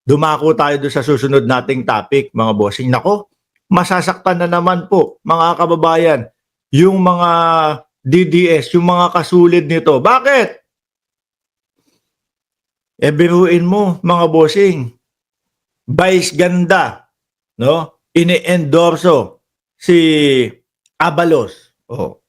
dumako tayo doon sa susunod nating topic, mga bossing. Nako, masasaktan na naman po, mga kababayan, yung mga DDS, yung mga kasulid nito. Bakit? Biruin mo, mga bossing, vice ganda, no? Ini-endorso si Abalos. Oh.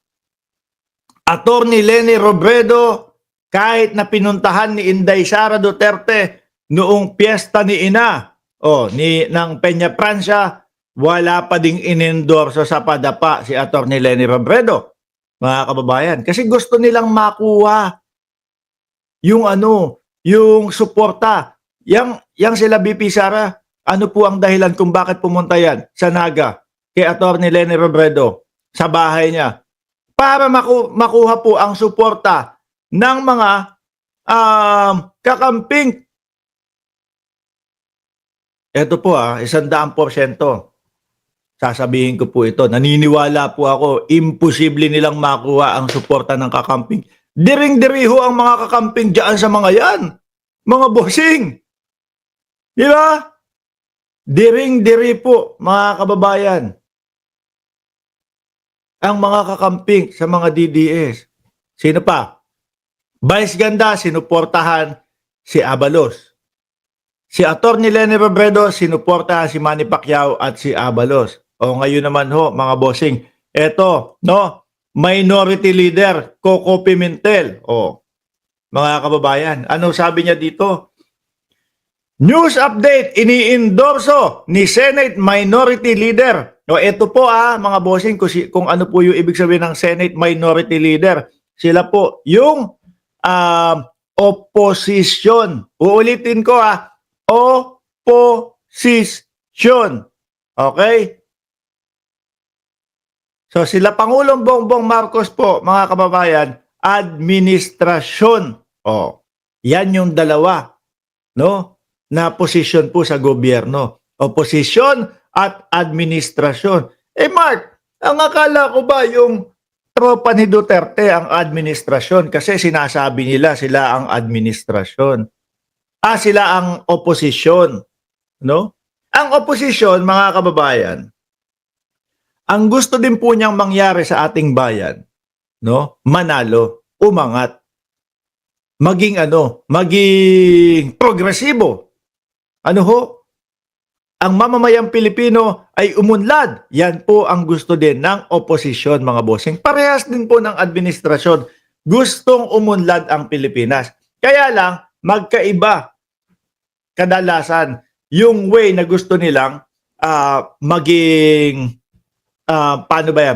Attorney Leni Robredo, kahit na pinuntahan ni Inday Sara Duterte noong piyesta ni Ina, ng Peña Francia, wala pa ding inendorso sa padapa si Attorney Leni Robredo, mga kababayan. Kasi gusto nilang makuha yung yung suporta. Yang sila BP Sara, ano po ang dahilan kung bakit pumunta yan sa Naga kay Attorney Leni Robredo sa bahay niya? Para makuha po ang suporta ng mga kakamping. Ito po 100%. Sasabihin ko po ito. Naniniwala po ako, imposible nilang makuha ang suporta ng kakamping. Diring-diriho ang mga kakamping dyan sa mga yan. Mga bossing. Di ba? Diring-diri po, mga kababayan. Ang mga kakamping sa mga DDS. Sino pa? Vice Ganda, sinuportahan si Abalos. Si Attorney Leni Robredo, sinuportahan si Manny Pacquiao at si Abalos. Ngayon naman mga bossing, eto, Minority Leader, Coco Pimentel. Mga kababayan, ano sabi niya dito? News update, iniendorso ni Senate Minority Leader. Ito po mga bossing, kung ano po yung ibig sabihin ng Senate Minority Leader. Sila po yung opposition. Uulitin ko opposition. Okay? So sila Pangulong Bongbong Marcos po, mga kababayan, administrasyon. Yan yung dalawa, na posisyon po sa gobyerno. Opposition at administrasyon. Mark, ang akala ko ba yung tropa ni Duterte ang administrasyon? Kasi sinasabi nila sila ang administrasyon. Sila ang oposisyon. Ang oposisyon, mga kababayan, ang gusto din po niyang mangyari sa ating bayan, manalo, umangat, maging progresibo. Ang mamamayang Pilipino ay umunlad. Yan po ang gusto din ng oposisyon, mga bossing. Parehas din po ng administrasyon. Gustong umunlad ang Pilipinas. Kaya lang, magkaiba kadalasan yung way na gusto nilang maging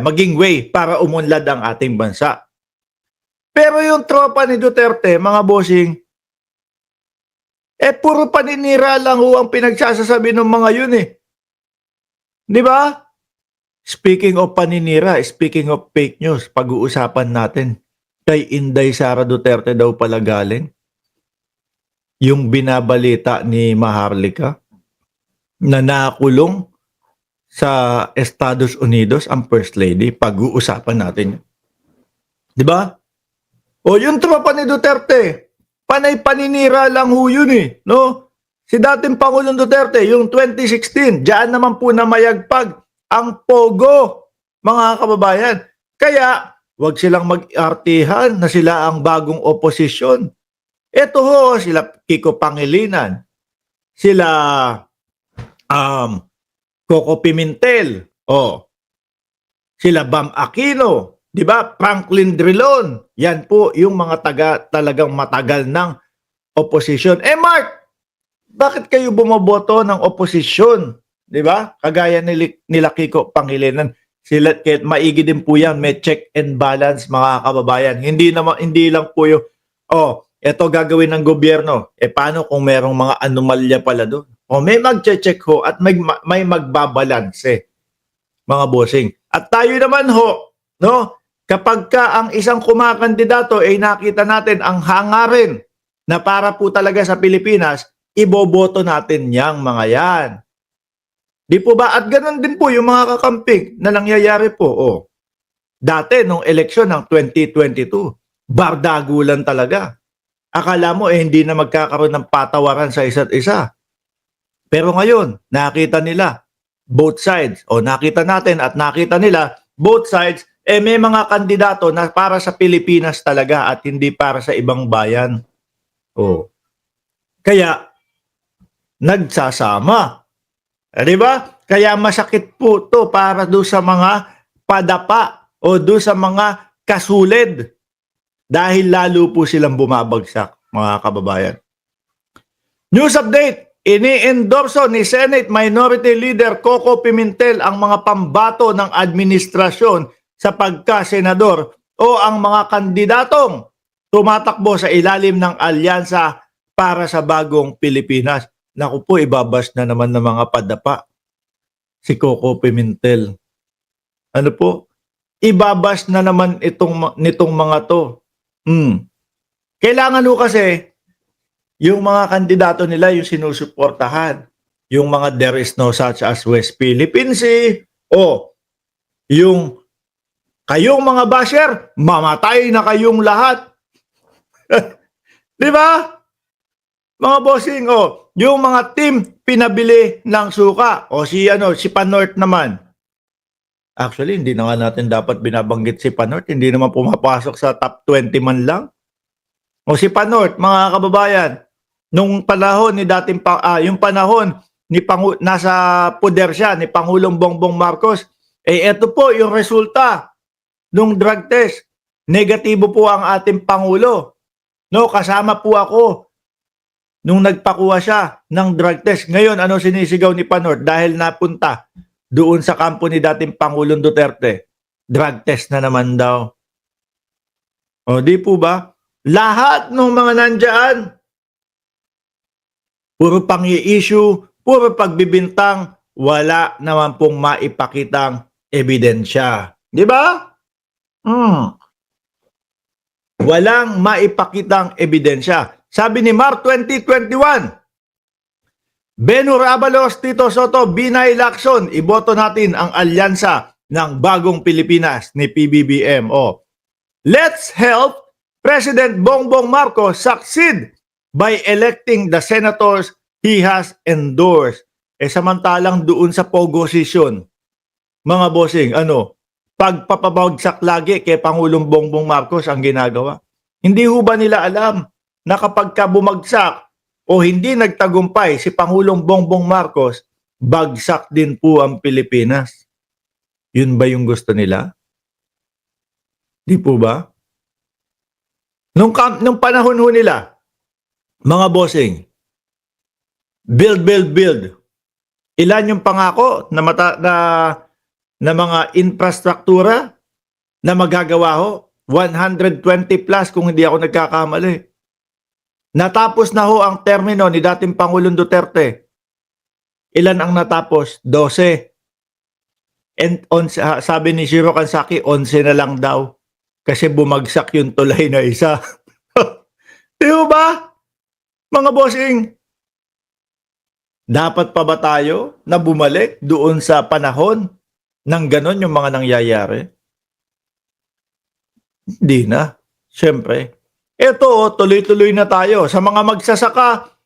maging way para umunlad ang ating bansa. Pero yung tropa ni Duterte, mga bossing, puro paninira lang ang pinagsasasabi ng mga yun Di ba? Speaking of paninira, speaking of fake news, pag-uusapan natin, kay Inday Sara Duterte daw pala galing. Yung binabalita ni Maharlika na nakulong sa Estados Unidos ang First Lady, pag-uusapan natin. Di ba? Yung tropa ni Duterte, panay paninira lang yun Si dating Pangulong Duterte, yung 2016, diyan naman po na mayagpag ang Pogo, mga kababayan. Kaya, wag silang mag-artihan na sila ang bagong oposisyon. Ito sila Kiko Pangilinan, sila Coco Pimentel, sila Bam Aquino, di ba? Franklin Drilon. Yan po yung mga talagang matagal ng oposisyon. Mark, bakit kayo bumoboto ng oposisyon? Di ba? Kagaya nila Kiko Pangilinan. Sila, maigi din po yan, may check and balance, mga kababayan. Hindi lang po yung, eto gagawin ng gobyerno. Paano kung merong mga anomalya pala doon? May mag-check at may magbabalanse, mga bossing. At tayo naman kapag ang isang kumakandidato ay nakita natin ang hangarin na para po talaga sa Pilipinas, iboboto natin yang mga yan. Di po ba? At ganun din po yung mga kakamping na nangyayari po. Dati, nung eleksyon ng 2022, bardagulan talaga. Akala mo hindi na magkakaroon ng patawaran sa isa't isa. Pero ngayon, nakita nila both sides. O nakita natin at nakita nila both sides, may mga kandidato na para sa Pilipinas talaga at hindi para sa ibang bayan. O, kaya nagsasama. Di ba? Kaya masakit po to para do sa mga padapa o do sa mga kasulid. Dahil lalo po silang bumabagsak, mga kababayan. News update. Ini-endorso ni Senate Minority Leader Coco Pimentel ang mga pambato ng administrasyon sa pagka-senador o ang mga kandidatong tumatakbo sa ilalim ng alyansa para sa bagong Pilipinas. Naku po, ibabas na naman ng mga padapa si Coco Pimentel. Ano po? Ibabas na naman nitong mga to. Kailangan ho kasi yung mga kandidato nila yung sinusuportahan. Yung mga there is no such as West Philippine Sea o yung kayong mga basher, mamatay na kayong lahat. Di ba? Mga bossing, yung mga team pinabili ng suka o si Panort naman. Actually, hindi na nga natin dapat binabanggit si Panort. Hindi naman pumapasok sa top 20 man lang. O si Panort, mga kababayan, nung panahon ni yung panahon ni nasa poder siya ni Pangulong Bongbong Marcos, eto po yung resulta nung drug test. Negatibo po ang ating Pangulo. No, kasama po ako nung nagpakuha siya ng drug test. Ngayon, ano sinisigaw ni Panort dahil napunta doon sa kampo ni dating Pangulong Duterte? Drug test na naman daw. O, di po ba? Lahat ng mga nandyan, puro pang-i-issue, puro pagbibintang, wala naman pong maipakitang ebidensya. Di ba? Walang maipakitang ebidensya. Sabi ni March 2021, Beno Rabalos, Tito Soto, Binay Lacson, iboto natin ang alyansa ng bagong Pilipinas ni PBBM. Let's help President Bongbong Marcos succeed by electing the senators he has endorsed. Samantalang doon sa Pogo session, mga bossing, pagpapabagsak lagi kay Pangulong Bongbong Marcos ang ginagawa. Hindi ho ba nila alam na kapag bumagsak o hindi nagtagumpay si Pangulong Bongbong Marcos, bagsak din po ang Pilipinas? Yun ba yung gusto nila? Di po ba? Nung panahon ho nila, mga bossing, build. Ilan yung pangako na mga infrastruktura na magagawa ho? 120 plus kung hindi ako nagkakamali. Natapos na ho ang termino ni dating Pangulong Duterte. Ilan ang natapos? 12. And sabi ni Shiro Kansaki, 11 na lang daw. Kasi bumagsak yung tulay na isa. Di ba? Mga bossing, dapat pa ba tayo na bumalik doon sa panahon ng ganon yung mga nangyayari? Hindi na. Siyempre. Ito, tuloy-tuloy na tayo. Sa mga magsasaka,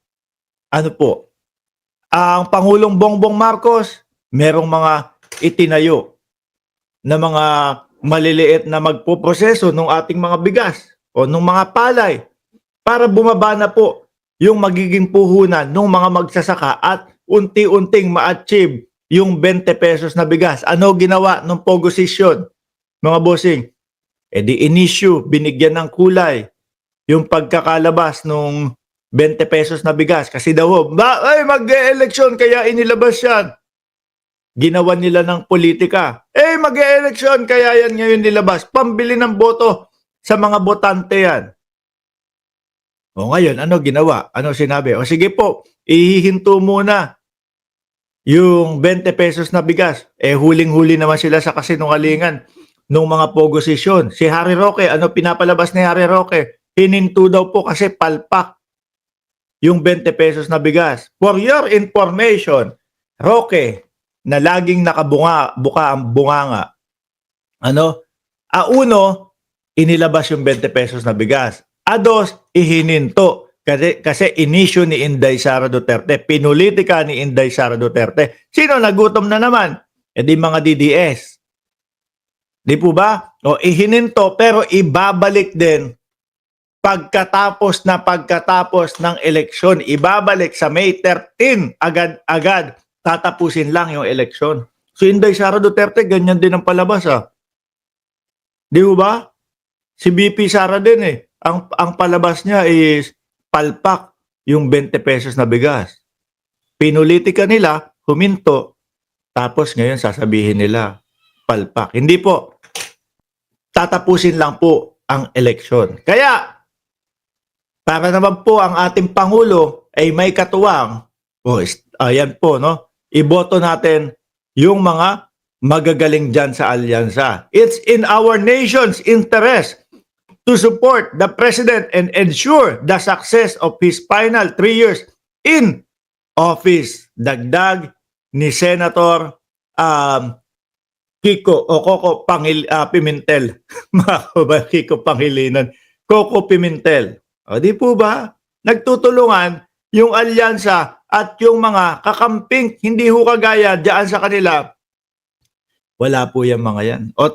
ang Pangulong Bongbong Marcos, merong mga itinayo na mga maliliit na magpoproseso ng ating mga bigas o ng mga palay para bumaba na po yung magiging puhunan ng mga magsasaka at unti-unting ma-achieve yung 20 pesos na bigas. Ano ginawa ng Pogo session? Mga bossing, di in-issue, binigyan ng kulay yung pagkakalabas ng 20 pesos na bigas. Kasi daw, mag-e-eleksyon kaya inilabas yan. Ginawa nila ng politika. Mag-e-eleksyon kaya yan ngayon nilabas. Pambili ng boto sa mga botante yan. O ngayon, ano ginawa? Ano sinabi? O sige po, ihihinto muna yung 20 pesos na bigas. Huling-huli naman sila sa kasinungalingan ng mga Pogo session. Si Harry Roque, ano pinapalabas ni Harry Roque? Hininto daw po kasi palpak yung 20 pesos na bigas. For your information, Roque, na laging buka ang bunganga. Uno, inilabas yung 20 pesos na bigas. Dos, ihininto. Kasi inisyu ni Inday Sara Duterte, pinulitika ni Inday Sara Duterte. Sino nagutom na naman? E di mga DDS. Di po ba? O ihininto pero ibabalik din pagkatapos ng eleksyon. Ibabalik sa May 13 agad-agad. Tatapusin lang yung eleksyon. So Inday Sara Duterte, ganyan din ang palabas Di ba? Si BP Sara din Ang palabas niya is palpak yung 20 pesos na bigas. Pinulitika nila, huminto, tapos ngayon sasabihin nila, palpak. Hindi po. Tatapusin lang po ang eleksyon. Kaya, para naman po ang ating Pangulo ay may katuwang, ayan po, no? Iboto natin yung mga magagaling dyan sa alyansa. It's in our nation's interest to support the President and ensure the success of his final 3 years in office. Dagdag ni Senator Coco Pimentel. Kiko Pangilinan. Coco Pimentel. O di po ba? Nagtutulungan yung alyansa at yung mga kakamping, hindi ho kagaya dyan sa kanila. Wala po yung mga yan. O